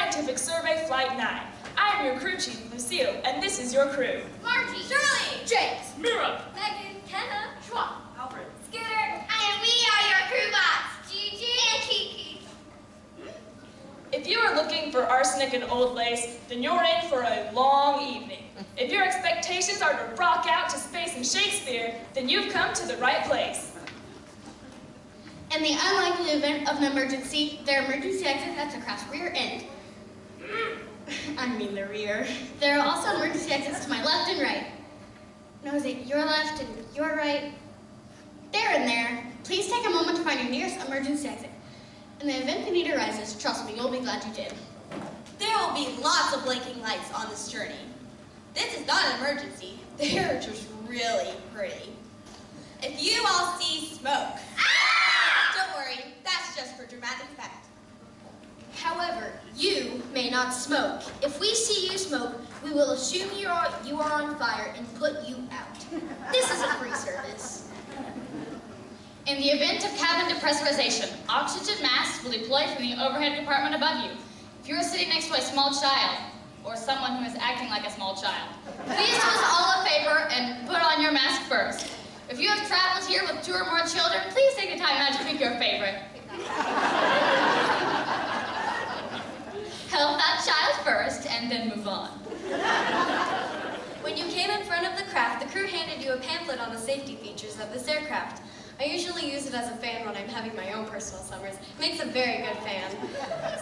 Scientific Survey Flight 9. I am your crew chief, Lucille, and this is your crew. Margie, Shirley, James, Mira, Megan, Kenna, Schwab, Alfred, Scooter, and we are your crew bots, Gigi and Kiki. If you are looking for arsenic and old lace, then you're in for a long evening. If your expectations are to rock out to space and Shakespeare, then you've come to the right place. In the unlikely event of an emergency, there are emergency exits at the craft's rear end. I mean the rear. There are also emergency exits to my left and right. No, is it your left and your right? There and there. Please take a moment to find your nearest emergency exit. In the event the need arises, trust me, you'll be glad you did. There will be lots of blinking lights on this journey. This is not an emergency. They're just really pretty. If you all see smoke, don't worry, that's just for dramatic effect. However, you may not smoke. If we see you smoke, we will assume you are on fire and put you out. This is a free service. In the event of cabin depressurization, oxygen masks will deploy from the overhead compartment above you. If you are sitting next to a small child, or someone who is acting like a small child, please do us all a favor and put on your mask first. If you have traveled here with 2 or more children, please take the time out to pick your favorite. Help that child first, and then move on. When you came in front of the craft, the crew handed you a pamphlet on the safety features of this aircraft. I usually use it as a fan when I'm having my own personal summers. It makes a very good fan.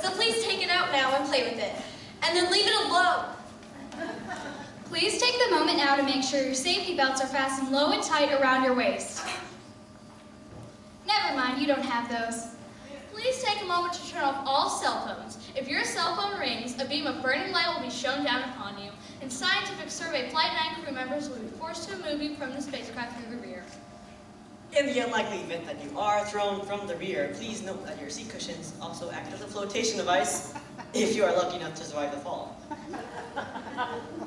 So please take it out now and play with it. And then leave it alone. Please take the moment now to make sure your safety belts are fastened low and tight around your waist. Never mind, you don't have those. Please take a moment to turn off all cell phones. If your cell phone rings, a beam of burning light will be shown down upon you, and Scientific Survey Flight 9 crew members will be forced to move you from the spacecraft through the rear. in the unlikely event that you are thrown from the rear, please note that your seat cushions also act as a flotation device if you are lucky enough to survive the fall.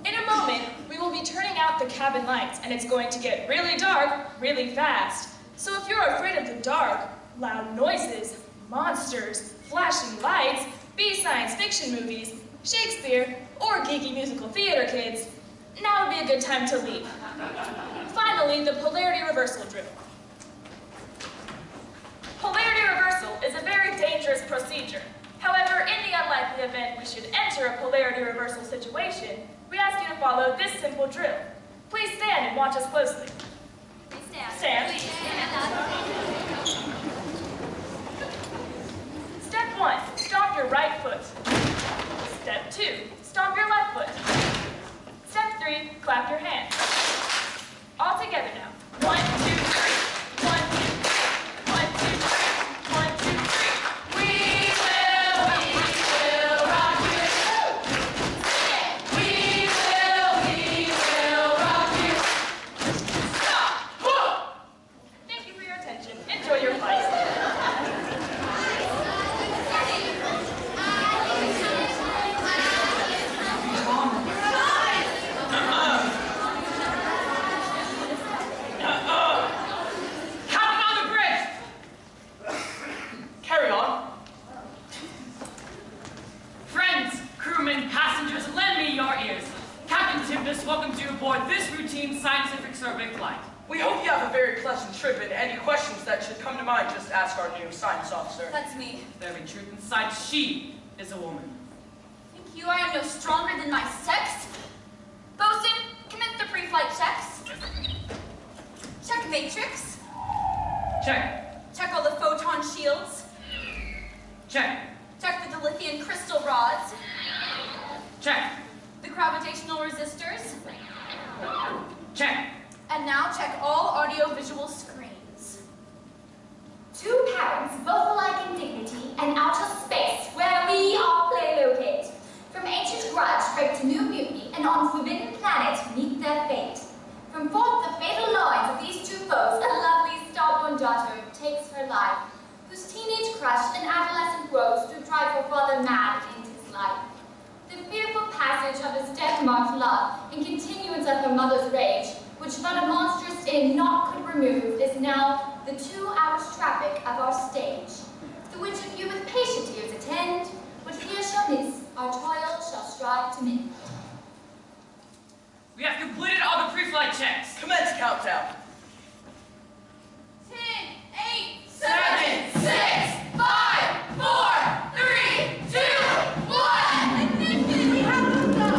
In a moment, we will be turning out the cabin lights, and it's going to get really dark, really fast. So if you're afraid of the dark, loud noises, monsters, flashing lights, B-science fiction movies, Shakespeare, or geeky musical theater kids, now would be a good time to leave. Finally, the polarity reversal drill. Polarity reversal is a very dangerous procedure. However, in the unlikely event we should enter a polarity reversal situation, we ask you to follow this simple drill. Please stand and watch us closely. Please stand. Stand. Please stand. Step 1, stomp your right foot. Step 2, stomp your left foot. Step 3, clap your hands. All together now. 1, 2, 3. 1, 2, 3. 1, 2, 3. 1, 2, 3. We will rock you. We will rock you. Stop! Thank you for your attention. Enjoy your flight. Welcome you aboard this routine scientific survey flight. We hope you have a very pleasant trip, and any questions that should come to mind, just ask our new science officer. That's me. Very truth inside, she is a woman. Think you I am no stronger than my sex? Bosun, commence the pre-flight checks. Check matrix. Check. Check all the photon shields. Check. Check the dilithium crystal rods. Check. The gravitational resistors. Check. And now check all audio-visual screens. Two parents, both alike in dignity, and outer space, where we all play locate. From ancient grudge scrape to new mutiny, and on forbidden planets meet their fate. From forth the fatal loins of these two foes, a lovely star-born daughter takes her life, whose teenage crush and adolescent woes do drive her father mad into his life. The fearful passage of his death-marked love and continuance of her mother's rage, which but a monstrous sin not could remove, is now the 2 hours traffic of our stage, the which if you with patient ears attend, would here shall miss our our toil shall strive to midnight. We have completed all the pre-flight checks. Commence countdown. 10, 8, 7, 6, 5, 4, 3, 2, 1. Ignition! We have moved up!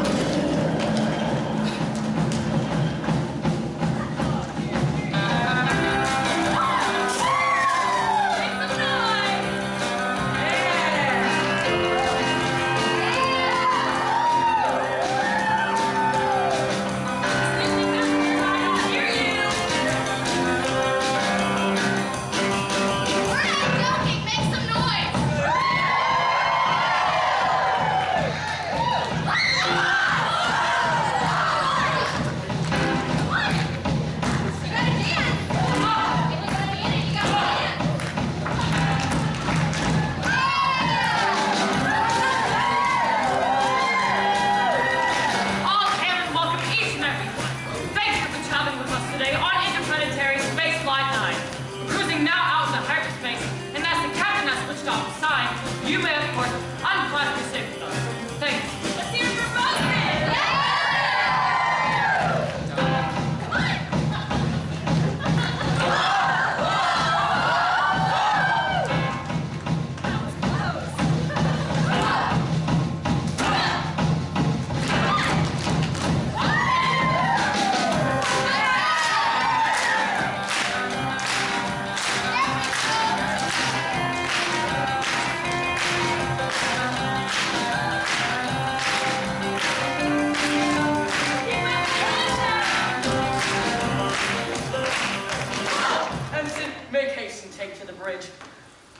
Make some noise. Excuse me, Master, I don't hear you. We're not joking. Make some noise. You gotta dance. If you're gonna be in it, you gotta dance. All cabin welcome each and every one. Thank you for traveling with us today on Interplanetary Space Flight 9. We're cruising now out into hyperspace, and as the captain has switched off the sign, you may, of course, unclasp your safe with us. Thank you. Let's hear it for Bozeman. Ensign, make haste and take to the bridge.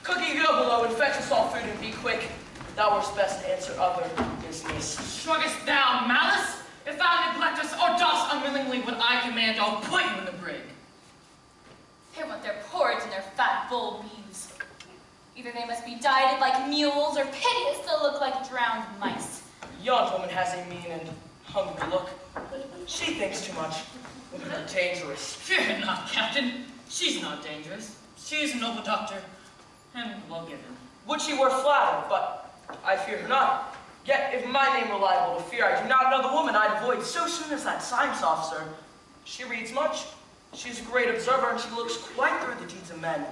Cookie, go below and fetch us all food and be quick. Thou wouldst best answer other business. Shruggest thou, malice? If thou neglectest or dost unwillingly what I command, I'll put you in the brig. They want their porridge and their fat bull beeves. Either they must be dieted like mules or piteous to look like drowned mice. Yon woman has a mean and hungry look. She thinks too much. Women are dangerous. Fear not, Captain. She's not dangerous. She's a noble doctor and well given. Would she were flattered, but I fear her not. Yet, if my name were liable to fear, I do not know the woman I'd avoid so soon as that science officer. She reads much. She's a great observer, and she looks quite through the deeds of men.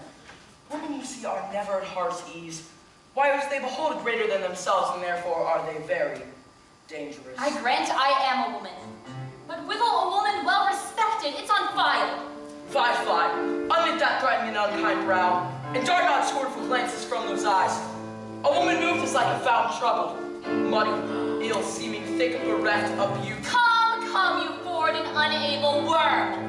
Women, you see, are never at heart's ease. Why, as they behold a greater than themselves, and therefore are they very dangerous. I grant I am a woman. But withal a woman well respected, it's on file. Fly, unknit that threatening and unkind brow, and dart not scornful glances from those eyes. A woman moved is like a fountain troubled, muddy, ill-seeming, thick, bereft of beauty. Come, you forward and unable worm.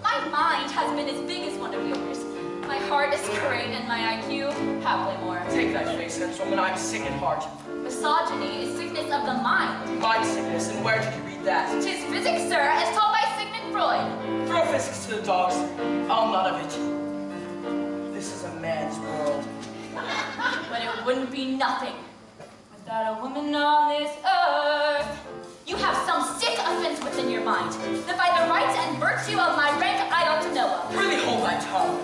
My mind has been as big as one of yours. My heart is great, and my IQ, halfway more. Take that face, henchwoman, I'm sick at heart. Misogyny is sickness of the mind. Mind sickness, and where did you read that? 'Tis physics, sir, as taught by Sigmund Freud. Throw physics to the dogs. I'll none of it. This is a man's world. But it wouldn't be nothing without a woman on this earth. You have some sick offense within your mind that by the rights and virtue of my rank I ought to know of. Really hold thy tongue.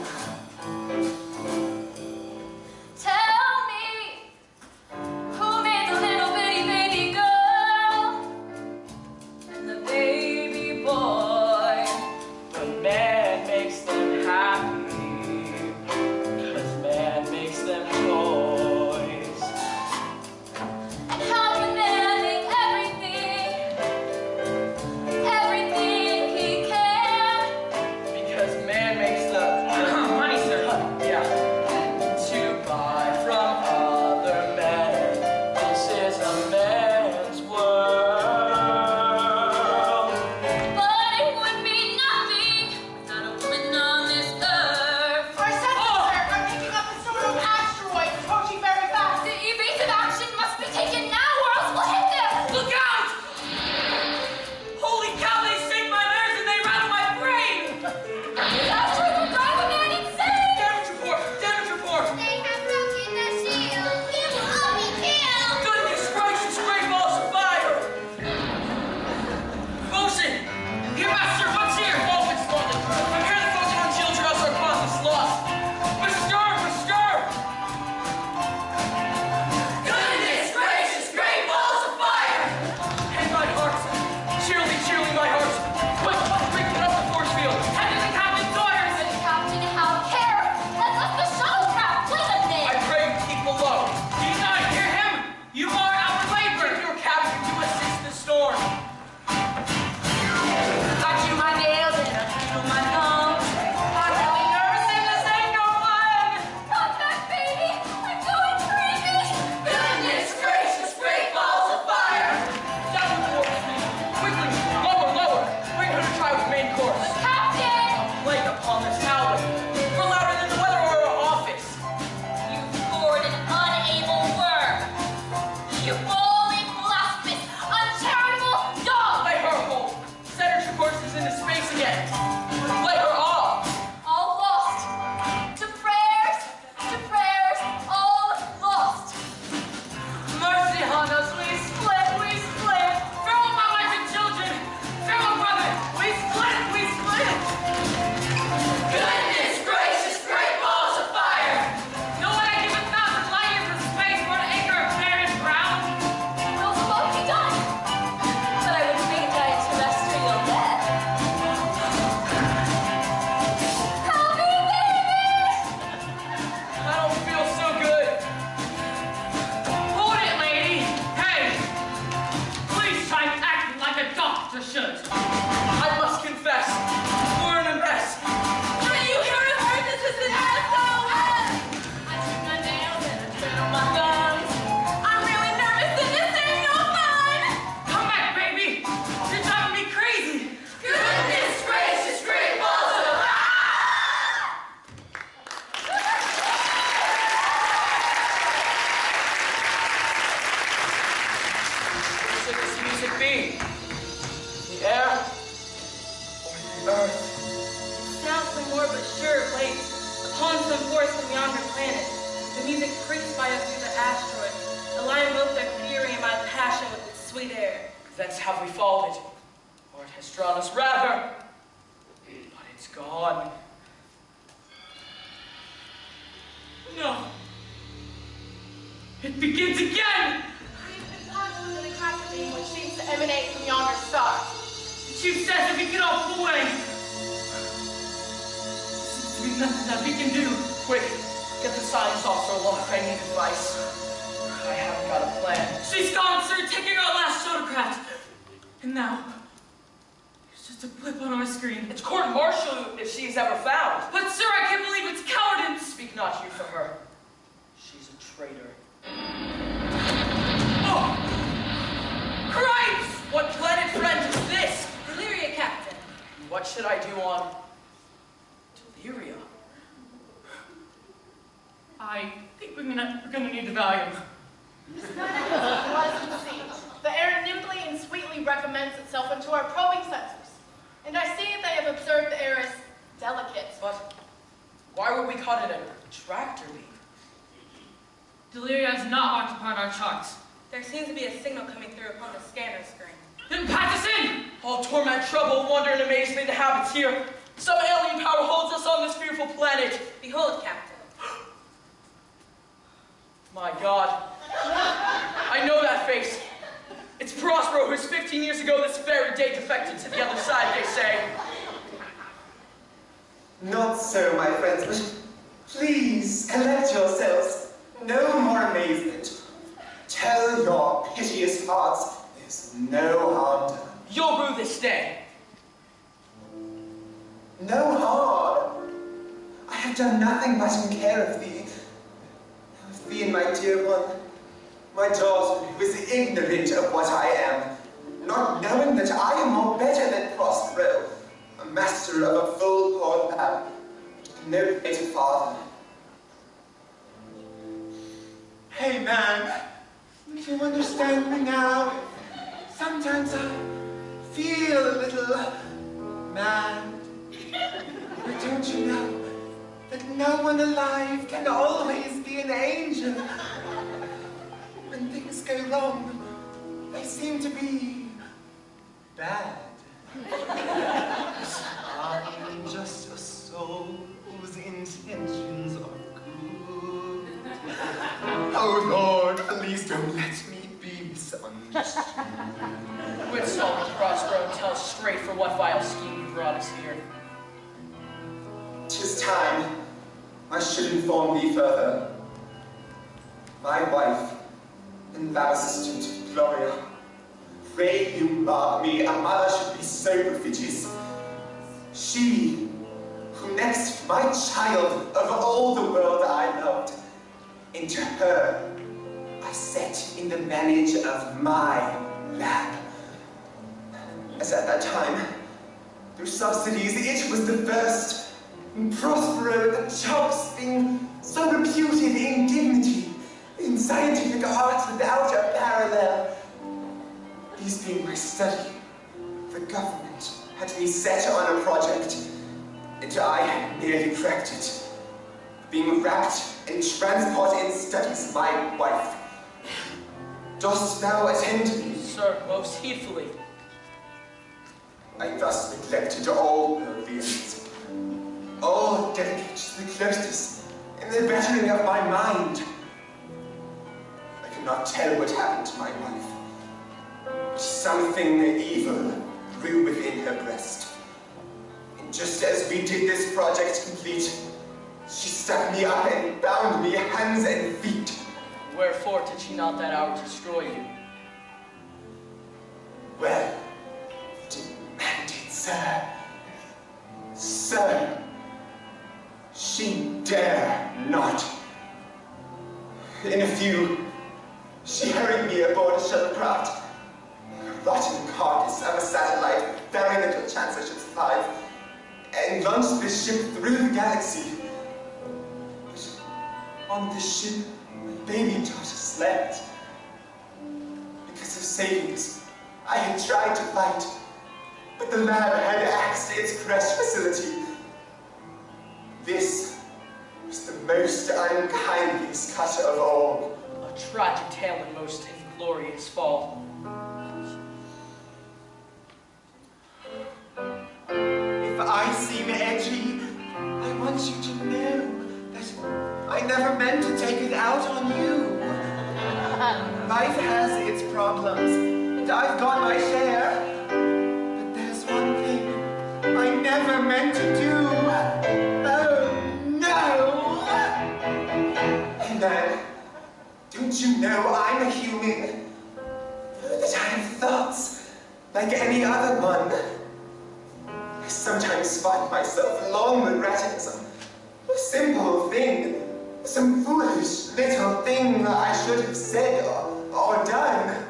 Tell me, who made the little bitty baby girl and the baby boy? But man makes them happy, 'cause man makes them toys. And how can man it be? The air or the earth? Sounds some more but sure of late. Upon some force from yonder planet, the music creeps by us through the asteroid. Align both their fury and my passion with its sweet air. Thence have we followed it, or it has drawn us rather, but it's gone. No. It begins again! It's absolutely cracking which seems to emanate from yonder star. The chief says if we get off the way. Seems to be nothing that we can do. Quick, get the science officer along. I need advice. I haven't got a plan. She's gone, sir, taking our last photograph. And now, it's just a blip on our screen. It's court-martial if she is ever found. But, sir, I can't believe it's cowardice. Speak not you for her. She's a traitor. Oh! Christ! What planet friend is this? Deliria, Captain. What should I do on Deliria? I think we're gonna need the Valium. This planet is a pleasant scene. The air nimbly and sweetly recommends itself into our probing sensors. And I see they have observed the air as delicate. But why were we caught in a tractor beam? Deliria is not marked upon our charts. There seems to be a signal coming through upon the scanner screen. Then pack us in! All torment, trouble, wonder, and amazement inhabits here. Some alien power holds us on this fearful planet. Behold, Captain. My God. I know that face. It's Prospero, who's 15 years ago this very day defected to the other side, they say. Not so, my friends, but please collect yourselves. No more amazement. Tell your piteous hearts there's no harm done. You'll rue this day. No harm. I have done nothing but in care of thee. Of thee and my dear one. My daughter, who is ignorant of what I am, not knowing that I am more better than Prospero, a master of a full-born lab, no greater father. Hey man, do you understand me now? Sometimes I feel a little mad. But don't you know that no one alive can always be an angel? When things go wrong, they seem to be bad. I'm just a soul whose intentions are good. Oh Lord, please don't let me be misunderstood. Quit stalling, Prospero, and tell us straight for what vile scheme you brought us here. 'Tis time I should inform thee further. My wife and lab assistant, Gloria, pray you mark me, a mother should be so prodigious. She, who next my child of all the world I loved, into her I set in the manage of my lab. As at that time, through subsidies, it was the first. Prospero, the jobs being so reputed in dignity, in scientific art without a parallel. These being my study, the government had me set on a project, and I nearly cracked it. Being wrapped and transported in studies my wife. Dost thou attend me? Sir, most heedfully. I thus neglected all her feelings. All dedicated to the closeness and the bettering of my mind. I cannot tell what happened to my wife, but something evil grew within her breast. And just as we did this project complete, she stuck me up and bound me hands and feet. Wherefore did she not that hour destroy you? Well, demanded, sir. Sir. She dare not. In a few, she hurried me aboard a shuttlecraft, a rotten carcass of a satellite, very little chance I should survive, and launched this ship through the galaxy. But on this ship, my baby daughter slept. Because of savings, I had tried to fight, but the lab had axed its crash facility. This was the most unkindliest cut of all. A tragic tale and most inglorious fall. If I seem edgy, I want you to know that I never meant to take it out on you. Life has its problems, and I've got my share. But there's one thing I never meant to do. Oh, no! And then, don't you know I'm a human? That I have thoughts like any other one. I sometimes find myself long regretting some simple thing, some foolish little thing I should have said or done.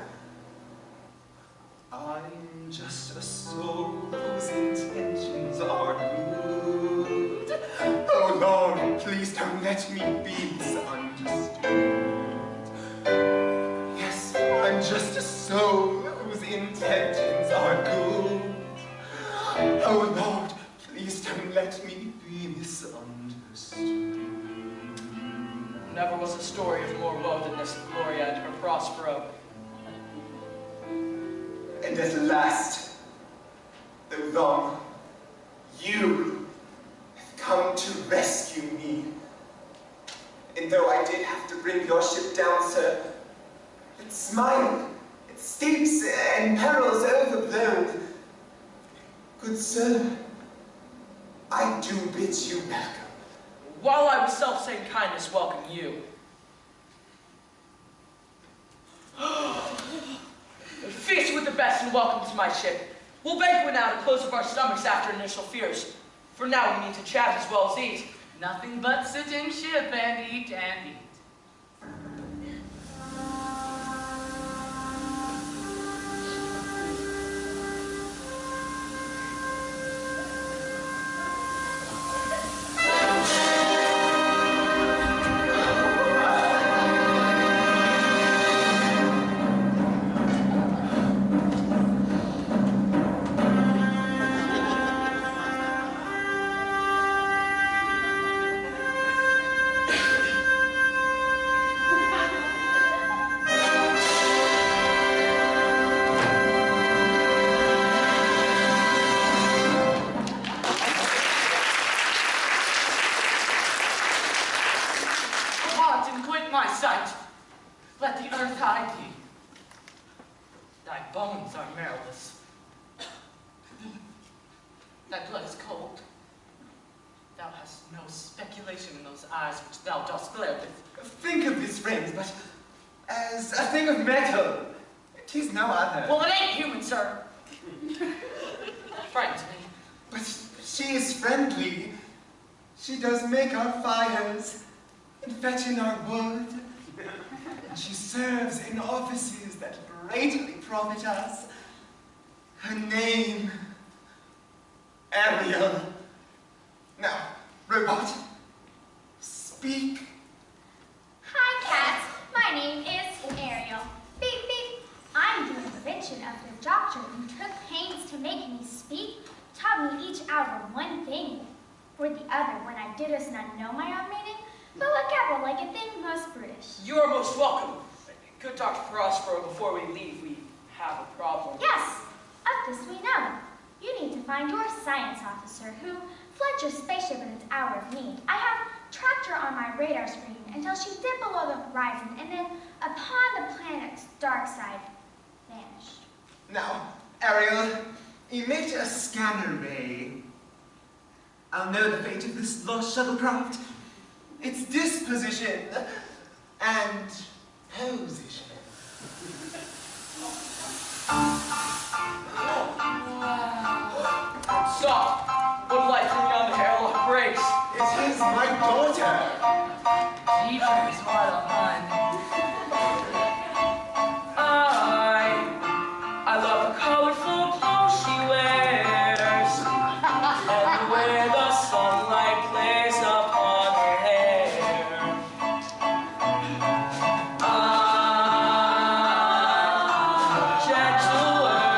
I'm just a soul whose intentions are good. Oh Lord, please don't let me be misunderstood. Yes, I'm just a soul whose intentions are good. Oh Lord, please don't let me be misunderstood. Never was a story of more woe than this Gloria and her Prospero. And at last, though long, you have come to rescue me. And though I did have to bring your ship down, sir, its mine, its steeps and perils overblown, good sir, I do bid you welcome. While I with self-same kindness welcome you. Feast with the best and welcome to my ship. We'll banquet now to close up our stomachs after initial fears. For now we need to chat as well as eat. Nothing but sit in ship and eat and eat. Think of this, friends, but as a thing of metal. 'Tis no other. Well, it ain't human, sir. Frightens me. But she is friendly. She does make our fires and fetch in our wood. And she serves in offices that greatly profit us. Her name, Ariel. Now, robot, speak. Hi, cats. My name is Ariel. Beep, beep. I'm the invention of the doctor who took pains to make me speak, taught me each hour one thing or the other when I did us not know my own meaning, but look at will like a thing most brutish. You are most welcome. Good Dr. Prospero, before we leave, we have a problem. Yes, of this we know. You need to find your science officer who fled your spaceship in its hour of need. I have tracked her on my radar screen until she dipped below the horizon and then, upon the planet's dark side, vanished. Now, Ariel, emit a scanner ray. I'll know the fate of this lost shuttlecraft, its disposition, and position. Stop! What light from beyond the airlock breaks? It is my daughter. Jeepers, what a fun. I love the colorful clothes she wears, and the way the sunlight plays upon her hair. Gentle words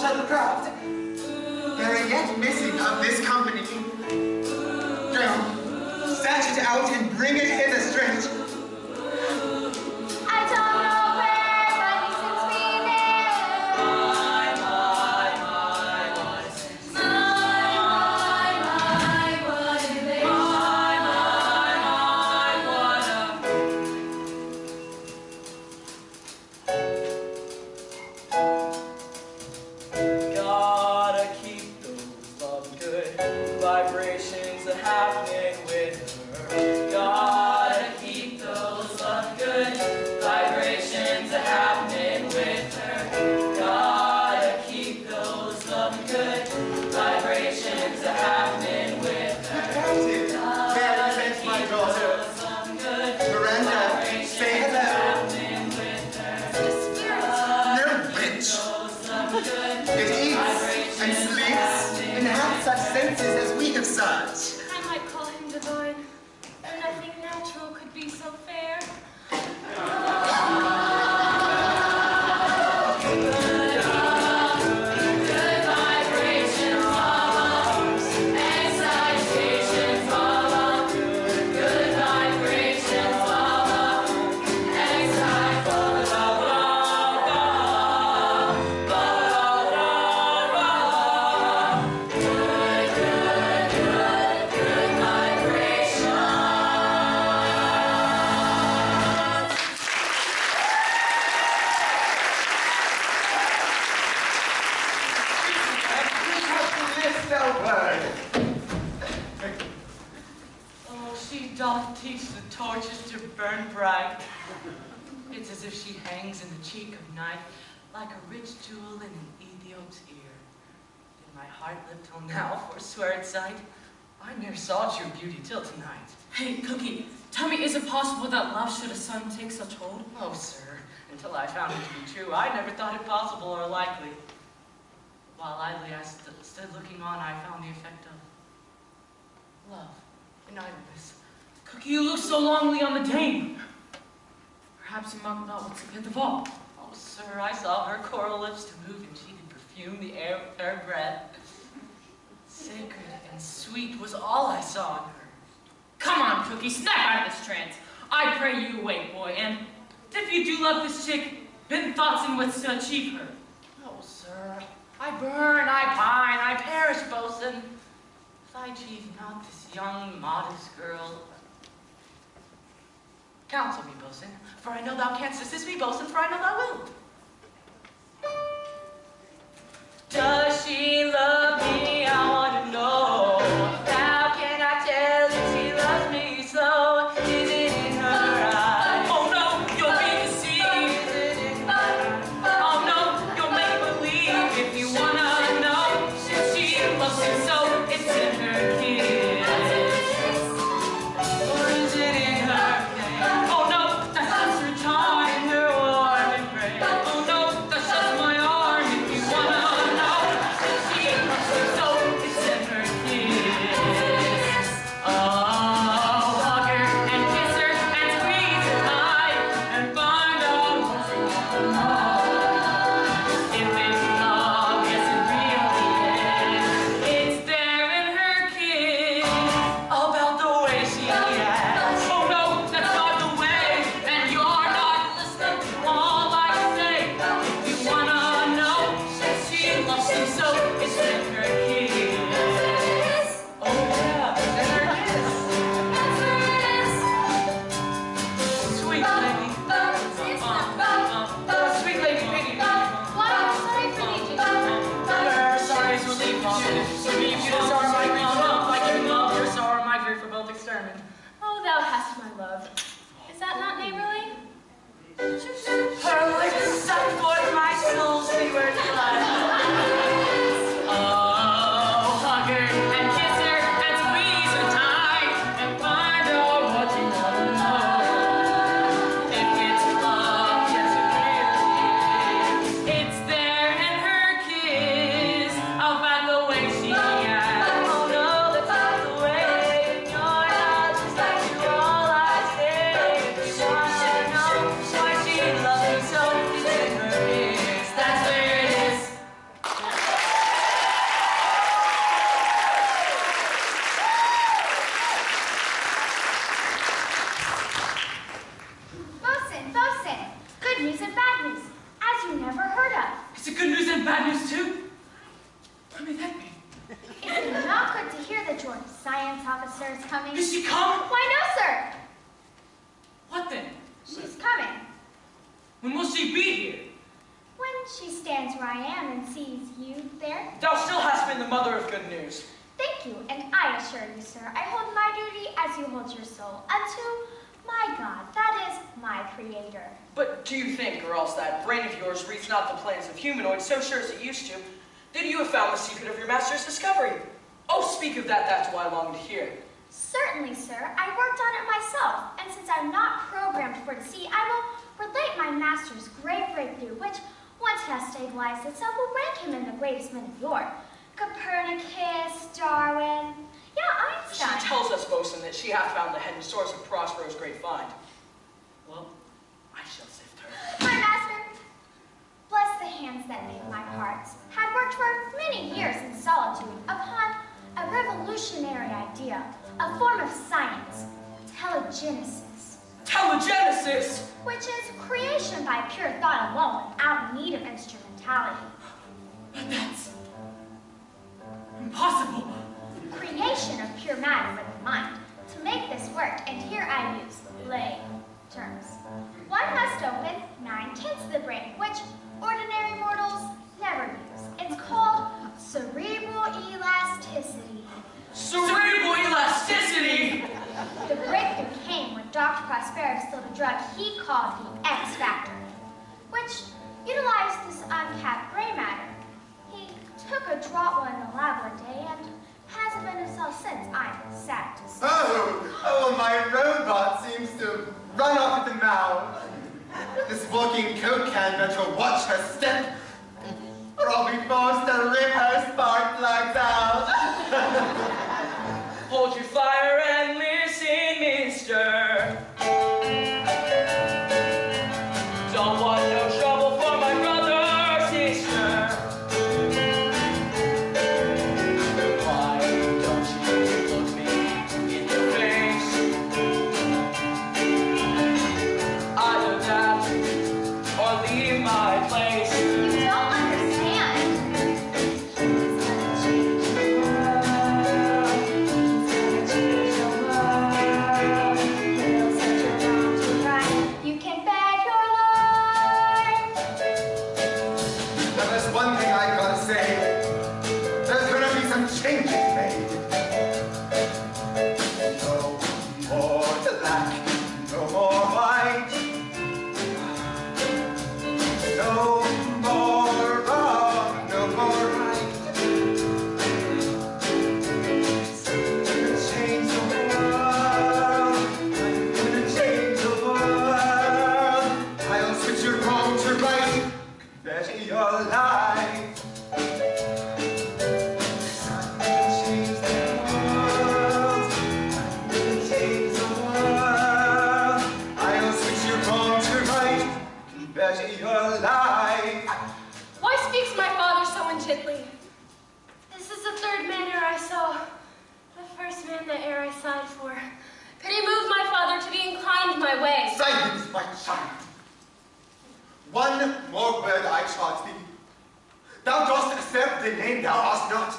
outside the crowd. There are yet missing of this company. Go, snatch it out and bring it hither straight. I don't know where, but he sends me there. Gotta keep those love good vibrations that happening with her. Gotta keep those love good vibrations that happening with her. Gotta keep those love good vibrations that happening with her. Captain, there is my daughter. Miranda, say hello. No witch. It eats and sleeps and has such senses as we have such. I might call him divine, for nothing natural could be so fair. Oh, she doth teach the torches to burn bright. It's as if she hangs in the cheek of night, like a rich jewel in an Ethiop's ear. Did my heart live till now, forswear its sight? I ne'er saw true beauty till tonight. Hey, Cookie, tell me, is it possible that love should a son take such hold? Oh, sir, until I found it to be true, I never thought it possible or likely. While idly I stood looking on, I found the effect of love in idleness. Cookie, you look so longly on the dame. Perhaps you mark not what's at the vault. Oh, sir, I saw her coral lips to move, and she did perfume the air with her breath. Sacred and sweet was all I saw in her. Come on, Cookie, snap out of this trance. I pray you awake, boy, and if you do love this chick, bid thoughts and wits to achieve her. Oh, sir, I burn, I pine, I perish, bosun. If I achieve not this young, modest girl. Counsel me, bosun, for I know thou canst assist me, bosun, for I know thou wilt. Does she love me? I want to know. How can I tell if she loves me so? Is it in her eyes? Oh no, you'll be deceived. Is it in her eyes? Oh no, you'll make believe if you wanna know. If she loves you so, it's in her kiss. Or is it in her face? Oh no, that's just her charm. In her warm embrace? Oh no, that's just my arm. If you wanna know, if she loves you so, it's in her kiss. Oh, hug her and kiss her and squeeze her tight and find out what you want to know. If it's love, yes it really is. It's there in her kiss. About the way she acts. Oh no, that's not the way, and you're not listening to all I say. If you wanna know, she loves you so, it's in her kiss. Oh yeah, it's in her kiss. Sweet lady. Sweet lady, pity me. Sorry is relief, Mom. Relief you to sorrow my grief for both. Like you love your sorrow, my grief for both exterminate. Oh, thou hast my love. Is that not neighborly? Her lips suck forth my soul, see where it lies. Oh, hug her and kiss her and squeeze her tight and find out what you wanna know. If it's love, yes it really is. It's there in her kiss about the way she bad news too? What may that be? Is it not good to hear that your science officer is coming? Is she coming? Why, no, sir. What then? She's coming. When will she be here? When she stands where I am and sees you there. Thou still hast been the mother of good news. Thank you, and I assure you, sir, I hold my duty as you hold your soul unto my God, that is, my Creator. But do you think, or else that brain of yours reads not the plans of humanoids so sure as it used to, that you have found the secret of your master's discovery? Oh, speak of that, that's what I long to hear. Certainly, sir. I worked on it myself, and since I'm not programmed for to see, I will relate my master's great breakthrough, which, once it has stabilized itself, will rank him in the greatest men of yore. Copernicus, Darwin, yeah, Einstein. She tells us, bosun, that she hath found the hidden source of Prospero's great find. Well, I shall sift her. My master, bless the hands that made my parts, had worked for many years in solitude upon a revolutionary idea, a form of science, telegenesis. Telegenesis? Which is creation by pure thought alone, without need of instrumentality. But that's impossible. Creation of pure matter with the mind. To make this work, and here I use lay terms. One must open 9/10 of the brain, which ordinary mortals never use. It's called cerebral elasticity. Cerebral elasticity! The breakthrough came when Dr. Prospero distilled a drug he called the X factor, which utilized this uncapped gray matter. He took a draught one in the lab one day and hasn't been himself since, I'm sad to say. Oh, my robot seems to run off at the mouth. This walking coke can better watch her step, or I'll be forced to rip her spark plugs out. Hold your fire and listen, mister. Don't want no trouble for my brother or sister. Why don't you look me in the face? Either that or leave my place. You don't understand. He's gonna change the world. He's gonna change the world. He'll set your wrongs to right. You can bet your life. Now there's one thing I gotta say. There's gonna be some changes made. No more black, no more white. No more wrong, no more right. I'm gonna change the world. I'm gonna change the world. I'll switch your wrong to right. Better your life. I'm gonna change the world. I'm gonna change the world. I'll switch your wrong to right. Better your life. Why speaks my father so intently? This is the third man ere I saw, the first man that ere I sighed for. Pity moved my father to be inclined my way. Silence, my child. One more word I charge thee. Thou dost accept the name thou hast not,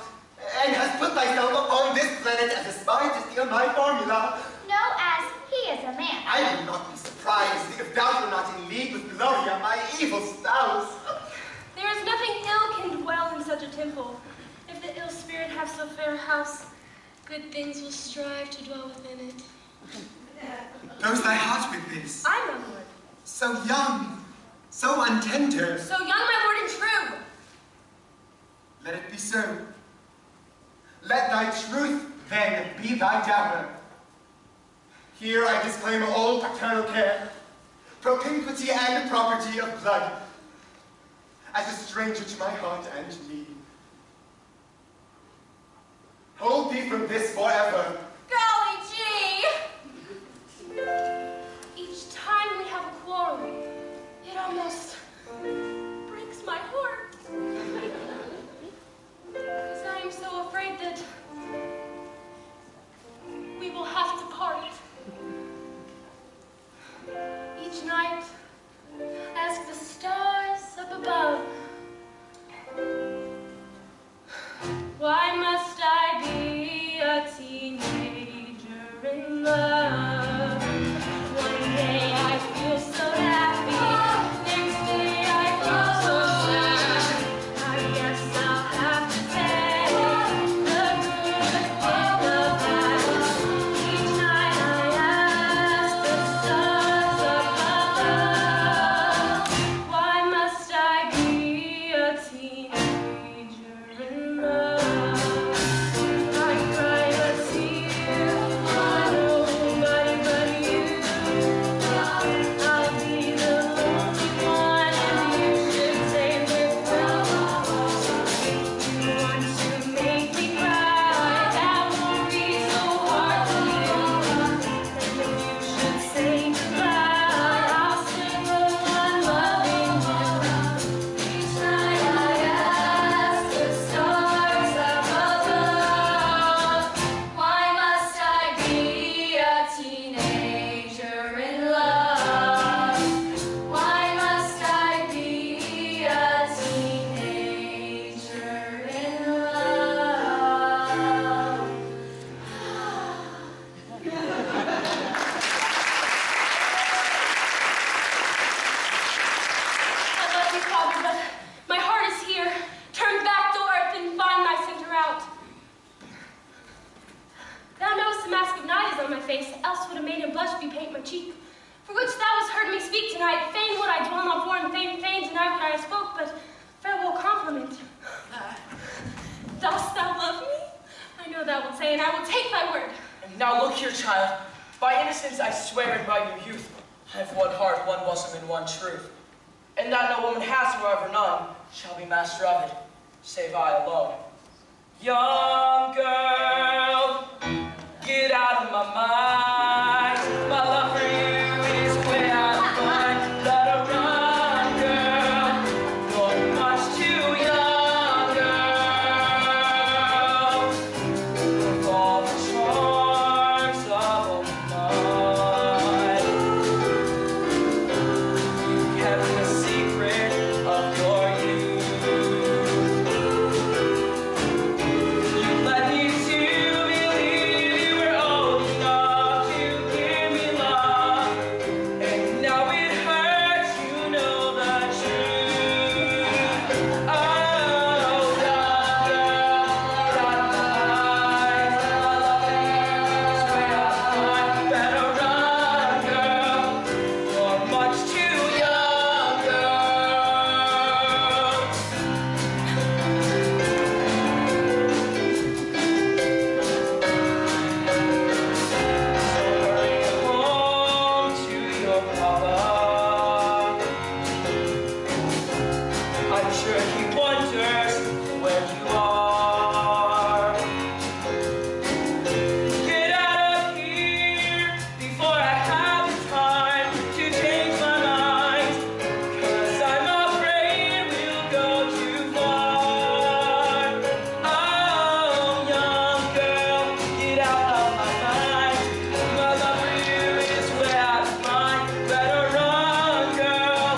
and hast put thyself upon this planet as a spy to steal my formula. No, as he is a man. I would not be surprised if thou were not in league with Gloria, my evil spouse. There is nothing ill can dwell in such a temple. If the ill spirit have so fair a house, good things will strive to dwell within it. Knows thy heart with this? I, my lord. So young, so untender. So young, my lord, and true. Let it be so. Let thy truth, then, be thy dower. Here I disclaim all paternal care, propinquity and property of blood, as a stranger to my heart and me. Hold thee from this forever. Golly gee! Each time we have a quarrel, it almost breaks my heart. Because I am so afraid that we will have to part. Each night, ask the stars up above here, child. By innocence I swear, and by your youth, I have one heart, one bosom, and one truth. And that no woman has, however none, shall be master of it, save I alone. Young girl, get out of my mind. My love for you is way out of mind. Let her run, girl. You're much too young, girl, for all the charms of a woman. You kept the secret of your youth. You led me to believe you were old enough to give me love, and now it hurts, you know the truth. Oh, young girl, get out of my eyes. My love for you is way out of mind. Better run, girl. You're much too young, girl. Hurry home to your papa. I'm sure he wonders where you are. Get out of here before I have the time to change my mind, 'cause I'm afraid we'll go too far. Oh, young girl, get out of my mind. My love for you is way out of mind. Better run, girl.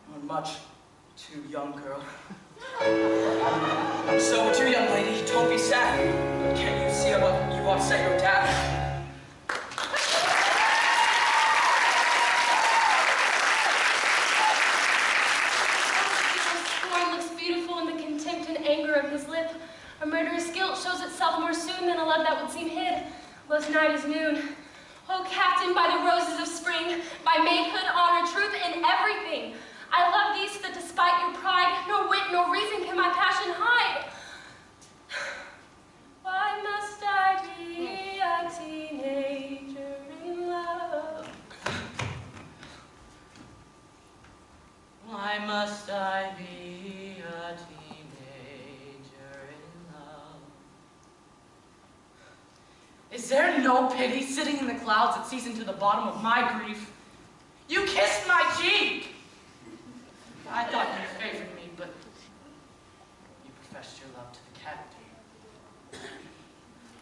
You're much too young, girl. So, dear young lady, don't be sad. Can't you see what you've upset your dad? Scorn looks beautiful in the contempt and anger of his lip. A murderous guilt shows itself more soon than a love that would seem hid. Love's night is noon. Oh, captain, by the roses of spring, by maidhood, honor, truth, in everything, I love thee so that despite your pride, nor wit nor reason can my passion hide. Why must I be a teenager in love? Why must I be a teenager in love? Is there no pity sitting in the clouds that sees into the bottom of my grief? You kissed my cheek! I thought you favored me, but you professed your love to the captain.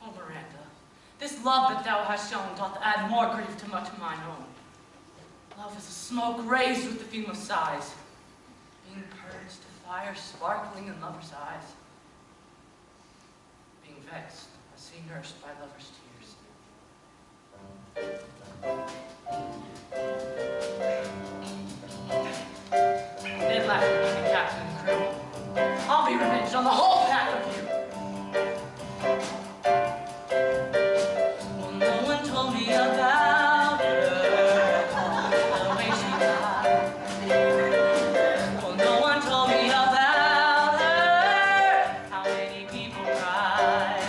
Oh, Miranda, this love that thou hast shown doth add more grief to much of mine own. Love is a smoke raised with the fume of sighs, being purged to fire sparkling in lovers' eyes, being vexed, a sea nursed by lovers' tears. They'd laugh at me, the captain and crew. I'll be revenged on the whole pack of you. Well, no one told me about her, the way she lied. Well, no one told me about her, how many people cried.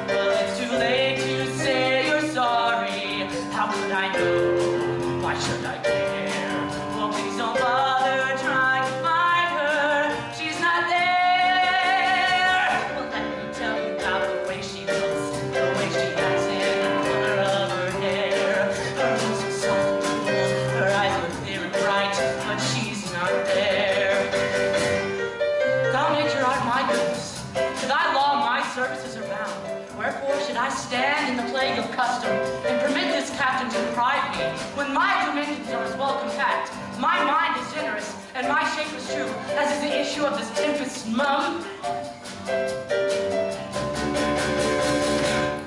Well, it's too late to say you're sorry. How could I know? Why should I care? Well, please don't bother trying to find her. She's not there. Well, let me tell you about the way she looks, the way she acts, and the color of her hair. Her lips are soft and cool, her eyes were clear and bright, but she's not there. Thou nature art my goodness. To thy law my services are bound. Wherefore should I stand in the plague of custom and permit this captain to deprive me, when my dominions are as well compact, my mind is generous, and my shape is true, as is the issue of this tempest's moan?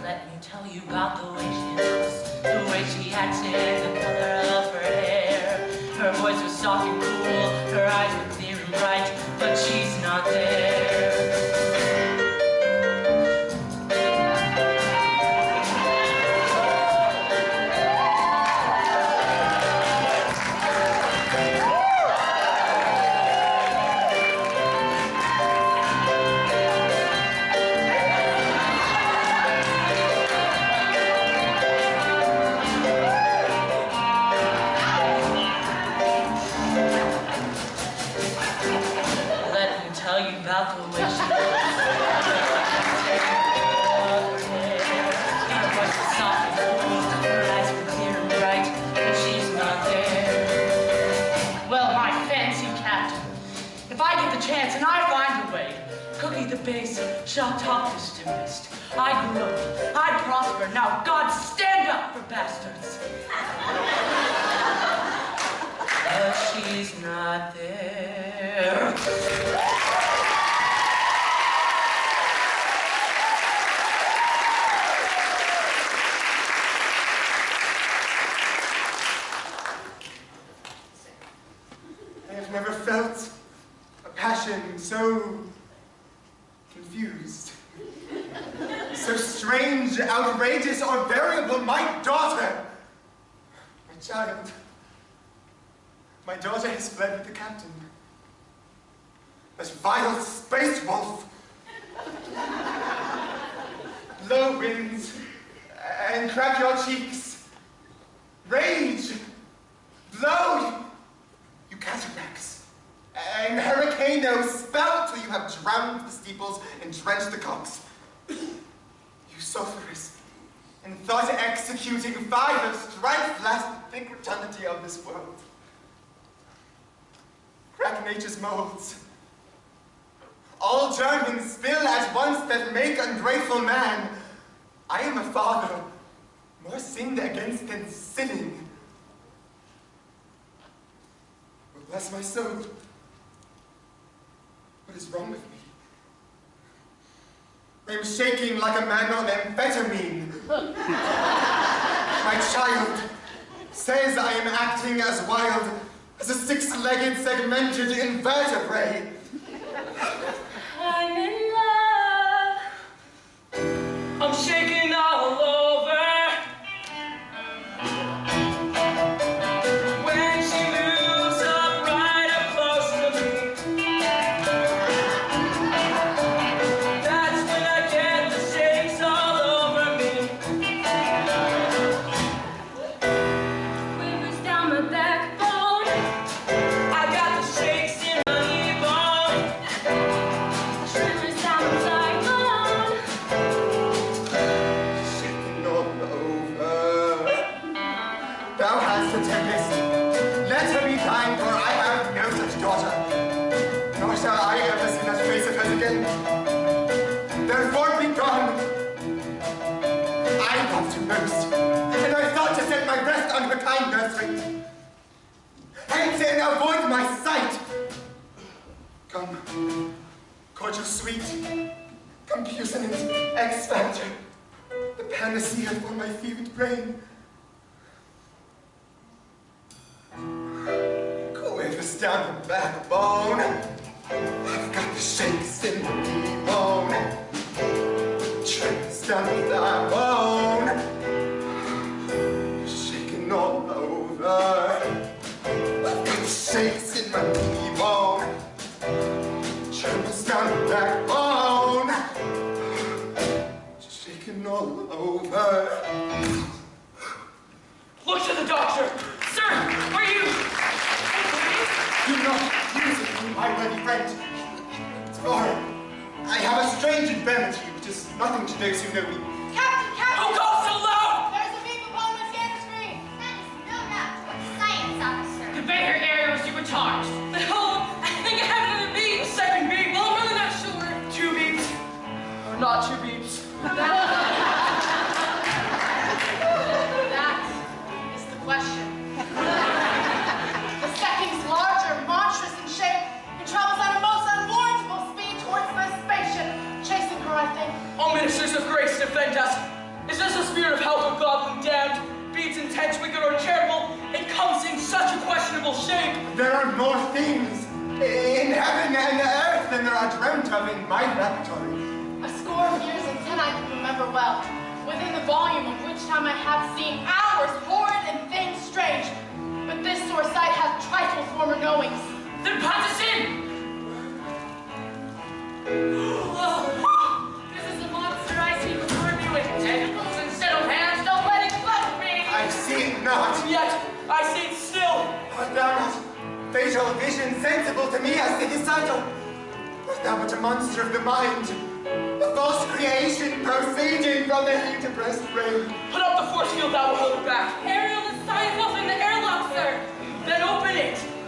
Let me tell you about the way she looks, the way she acts, and the color of her hair. Her voice was soft and cool, her eyes were clear and bright, but she's not there. tell you about the way she looks. Her voice is soft and cool, her eyes were clear and bright, and she's not there. Well, my fancy captain, if I get the chance and I find a way, Cookie the base shall top this tempest. I grew up, I prosper, now God stand up for bastards. But she's not there. I have never felt a passion so confused, so strange, outrageous, or variable. My daughter, my child, my daughter has fled with the captain. That vile space wolf. Low winds and crack your cheeks. Rage, blow, you cataracts. And hurricane spout till you have drowned the steeples and drenched the cocks. You sulphurous and thought-executing fire strike last the thick rotundity of this world. Crack nature's molds. All Germans spill at once that make ungrateful man. I am a father, more sinned against than sinning. But bless my soul, what is wrong with me? I am shaking like a man on amphetamine. My child says I am acting as wild as a six-legged, segmented invertebrate. I'm in love. I'm shaking all over. When she moves up right up close to me, that's when I get the shakes all over me. Quivers down my backbone. I got the shakes in my knee bone. Shivers down my backbone. Shaking all over. Thou hast the tempest. Let her be thine, for I have no such daughter. Nor shall I ever see that face of hers again. Therefore be gone. I loved her most, and I thought to set my rest on her kind nursery. Hence and avoid my sight. Come, cordial sweet, come puissant ex-factor, the panacea for my fevered brain. Quivers down the backbone. I've got the shakes in the knee bone. Tremors down the thigh bone. Shaking all over. I've got the shakes in my knee bone. Tremors down the backbone. Shaking all over. Look to the doctor. Sir, are you? Do not use it, my worthy friend. For I have a strange infirmity which is nothing to those who know me. Captain, Captain! Who calls so loud? There's a beep upon the scanner screen. That is no doubt to a science officer. Convey her area was you were charged. Oh, I think I have another beep. A second beep. Well, I'm really not sure. 2 beeps. Or not 2 beeps. That is the question. The seconds larger, monstrous in shape, and travels at a most unwarrantable speed towards my spaceship, chasing her, I think. O ministers of grace, defend us. Is this the spirit of hell or godly damned? Be it intense, wicked, or charitable, it comes in such a questionable shape. There are more things in heaven and earth than there are dreamt of in my laboratory. A score of years and 10 I can remember well, within the volume of which time I have seen hours horrid and things strange. But this sore sight hath trifled former knowings. Then punch us in! This is the monster I see before me with tentacles instead of hands. Don't let it clutch me! I see it not. And yet, I see it still. Art thou not fatal vision sensible to me as the disciple? What thou but a monster of the mind, a false creation proceeding from the heat-oppressed brain. Put up the force field that will hold it back. Ariel, the science off in the airlock, sir. Then open it.